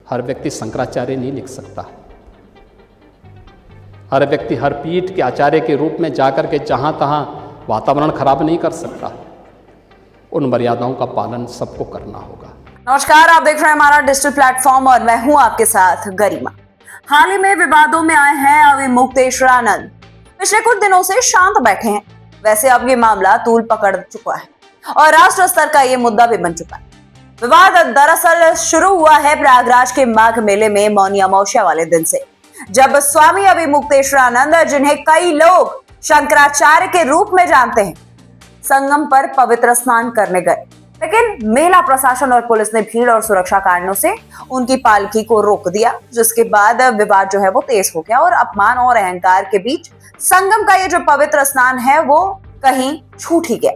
हर व्यक्ति शंकराचार्य नहीं लिख सकता। हर व्यक्ति हर पीठ के आचार्य के रूप में जाकर के जहाँ तहाँ वातावरण खराब नहीं कर सकता। उन मर्यादाओं का पालन सबको करना होगा। नमस्कार, आप देख रहे हैं हमारा डिजिटल प्लेटफॉर्म और मैं हूं आपके साथ गरिमा। हाल ही में विवादों में आए हैं अविमुक्तेश्वरानंद। पिछले कुछ दिनों से शांत बैठे हैं। वैसे अब ये मामला तूल पकड़ चुका है और राष्ट्र स्तर का ये मुद्दा भी बन चुका है। विवाद दरअसल शुरू हुआ है प्रयागराज के माघ मेले में मौनी अमावस्या वाले दिन से, जब स्वामी अविमुक्तेश्वरानंद, जिन्हें कई लोग शंकराचार्य के रूप में जानते हैं, संगम पर पवित्र स्नान करने गए। लेकिन मेला प्रशासन और पुलिस ने भीड़ और सुरक्षा कारणों से उनकी पालकी को रोक दिया, जिसके बाद विवाद जो है वो तेज हो गया और अपमान और अहंकार के बीच संगम का ये जो पवित्र स्नान है वो कहीं छूट ही गया।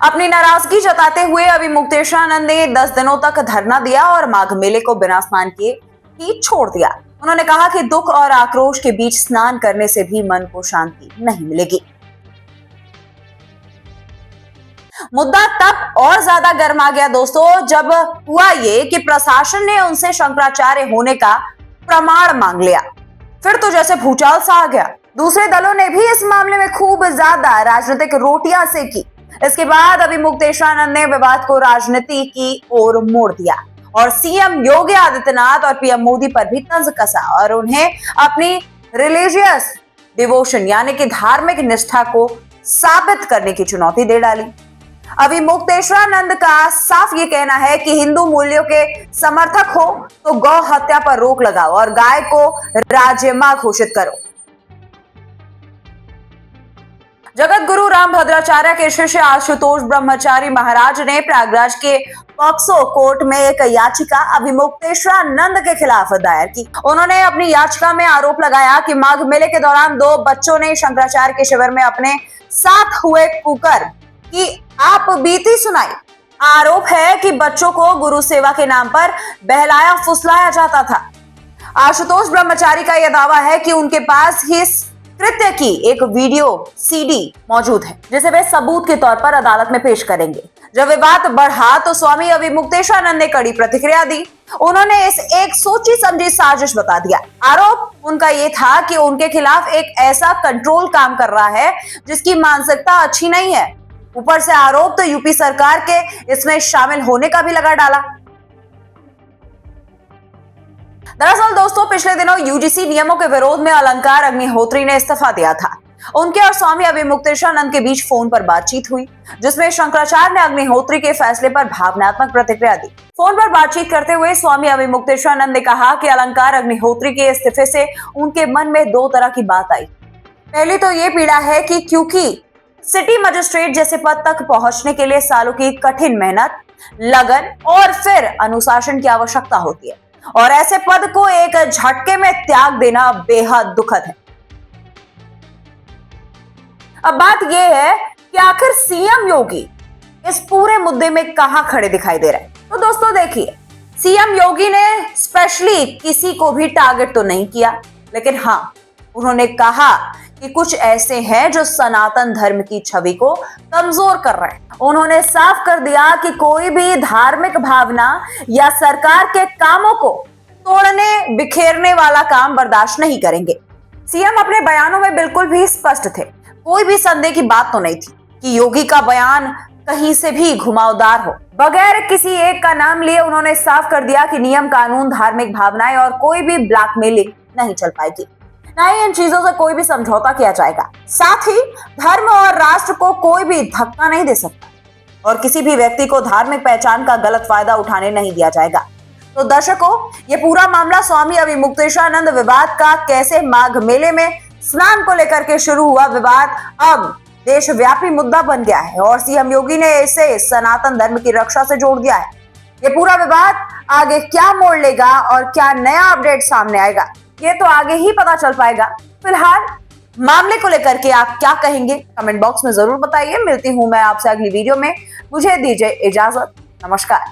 अपनी नाराजगी जताते हुए अविमुक्तेश्वरानंद ने 10 दिनों तक धरना दिया और माघ मेले को बिना स्नान किए ही छोड़ दिया। उन्होंने कहा कि दुख और आक्रोश के बीच स्नान करने से भी मन को शांति नहीं मिलेगी। मुद्दा तब और ज्यादा गर्मा गया दोस्तों, जब हुआ ये कि प्रशासन ने उनसे शंकराचार्य होने का प्रमाण मांग लिया। फिर तो जैसे भूचाल सा आ गया। दूसरे दलों ने भी इस मामले में खूब ज्यादा राजनीतिक रोटियां सेकी। इसके बाद अविमुक्तेश्वरानंद ने विवाद को राजनीति की ओर मोड़ दिया और सीएम योगी आदित्यनाथ और पीएम मोदी पर भी तंज कसा और उन्हें अपनी रिलीजियस डिवोशन यानी कि धार्मिक निष्ठा को साबित करने की चुनौती दे डाली। अविमुक्तेश्वरानंद का साफ ये कहना है कि हिंदू मूल्यों के समर्थक हो तो गौ हत्या पर रोक लगाओ और गाय को राज्य मां घोषित करो। जगत गुरु रामभद्राचार्य के शिष्य आशुतोष ब्रह्मचारी महाराज ने प्रयागराज के पॉक्सो कोर्ट में एक याचिका अविमुक्तेश्वरानंद के खिलाफ दायर की। उन्होंने अपनी याचिका में आरोप लगाया कि माघ मेले के दौरान 2 बच्चों ने शंकराचार्य के शिविर में अपने साथ हुए कुकर की आप बीती सुनाई। आरोप है कि बच्चों को गुरु सेवा के नाम पर बहलाया फुसलाया जाता था। आशुतोष ब्रह्मचारी का यह दावा है कि उनके पास इस कृत्य की एक वीडियो सीडी मौजूद है, जिसे वे सबूत के तौर पर अदालत में पेश करेंगे। जब विवाद बढ़ा तो स्वामी अविमुक्तेश्वरानंद ने कड़ी प्रतिक्रिया दी। उन्होंने इस एक सोची समझी साजिश बता दिया। आरोप उनका ये था कि उनके खिलाफ एक ऐसा कंट्रोल काम कर रहा है जिसकी मानसिकता अच्छी नहीं है। ऊपर से आरोप तो यूपी सरकार के इसमें शामिल होने का भी लगा डाला। दरअसल दोस्तों, पिछले दिनों यूजीसी नियमों के विरोध में अलंकार अग्निहोत्री ने इस्तीफा दिया था। उनके और स्वामी अविमुक्तेश्वरानंद के बीच फोन पर बातचीत हुई, जिसमें शंकराचार्य ने अग्निहोत्री के फैसले पर भावनात्मक प्रतिक्रिया दी। फोन पर बातचीत करते हुए स्वामी अविमुक्तेश्वरानंद ने कहा कि अलंकार अग्निहोत्री के इस्तीफे से उनके मन में 2 तरह की बात आई। पहली तो ये पीड़ा है कि क्योंकि सिटी मजिस्ट्रेट जैसे पद तक पहुंचने के लिए सालों की कठिन मेहनत, लगन और फिर अनुशासन की आवश्यकता होती है और ऐसे पद को एक झटके में त्याग देना बेहद दुखद है। अब बात यह है कि आखिर सीएम योगी इस पूरे मुद्दे में कहां खड़े दिखाई दे रहे हैं। तो दोस्तों देखिए, सीएम योगी ने स्पेशली किसी को भी टारगेट तो नहीं किया, लेकिन हां, उन्होंने कहा कि कुछ ऐसे हैं जो सनातन धर्म की छवि को कमजोर कर रहे हैं। उन्होंने साफ कर दिया कि कोई भी धार्मिक भावना या सरकार के कामों को तोड़ने बिखेरने वाला काम बर्दाश्त नहीं करेंगे। सीएम अपने बयानों में बिल्कुल भी स्पष्ट थे। कोई भी संदेह की बात तो नहीं थी कि योगी का बयान कहीं से भी घुमावदार हो। बगैर किसी एक का नाम लिए उन्होंने साफ कर दिया कि नियम, कानून, धार्मिक भावनाएं और कोई भी ब्लैकमेलिंग नहीं चल पाएगी, ना ही इन चीजों से कोई भी समझौता किया जाएगा। साथ ही धर्म और राष्ट्र को कोई भी धक्का नहीं दे सकता और किसी भी व्यक्ति को धार्मिक पहचान का गलत फायदा उठाने नहीं दिया जाएगा। तो दर्शकों, ये पूरा मामला स्वामी अविमुक्तेश्वरानंद विवाद का कैसे माघ मेले में स्नान को लेकर के शुरू हुआ विवाद अब देशव्यापी मुद्दा बन गया है और सीएम योगी ने इसे सनातन धर्म की रक्षा से जोड़ दिया है। ये पूरा विवाद आगे क्या मोड़ लेगा और क्या नया अपडेट सामने आएगा, ये तो आगे ही पता चल पाएगा। फिलहाल मामले को लेकर के आप क्या कहेंगे, कमेंट बॉक्स में जरूर बताइए। मिलती हूं मैं आपसे अगली वीडियो में। मुझे दीजिए इजाजत। नमस्कार।